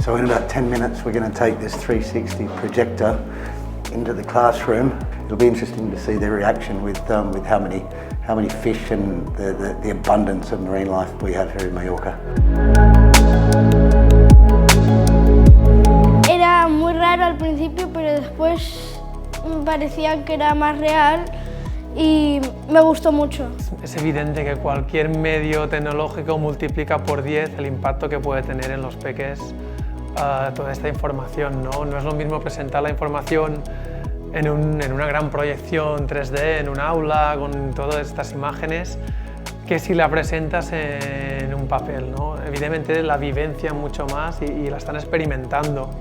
So in about 10 minutes we're going to take this 360 projector into the classroom. It'll be interesting to see their reaction with how many fish and the abundance of marine life we have here in Mallorca. Era muy raro al principio, pero después me parecía que era más real y me gustó mucho. Es evidente que cualquier medio tecnológico multiplica por 10 el impacto que puede tener en los peques toda esta información, ¿no? No es lo mismo presentar la información en una gran proyección 3D, en un aula, con todas estas imágenes, que si la presentas en un papel, ¿no? Evidentemente la vivencia mucho más y la están experimentando.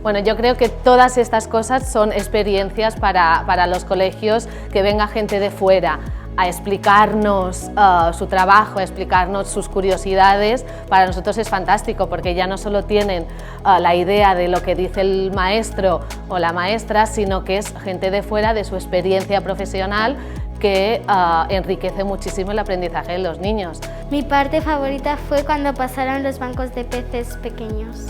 Bueno, yo creo que todas estas cosas son experiencias para los colegios, que venga gente de fuera a explicarnos su trabajo, a explicarnos sus curiosidades. Para nosotros es fantástico, porque ya no solo tienen la idea de lo que dice el maestro o la maestra, sino que es gente de fuera, de su experiencia profesional, que enriquece muchísimo el aprendizaje de los niños. Mi parte favorita fue cuando pasaron los bancos de peces pequeños.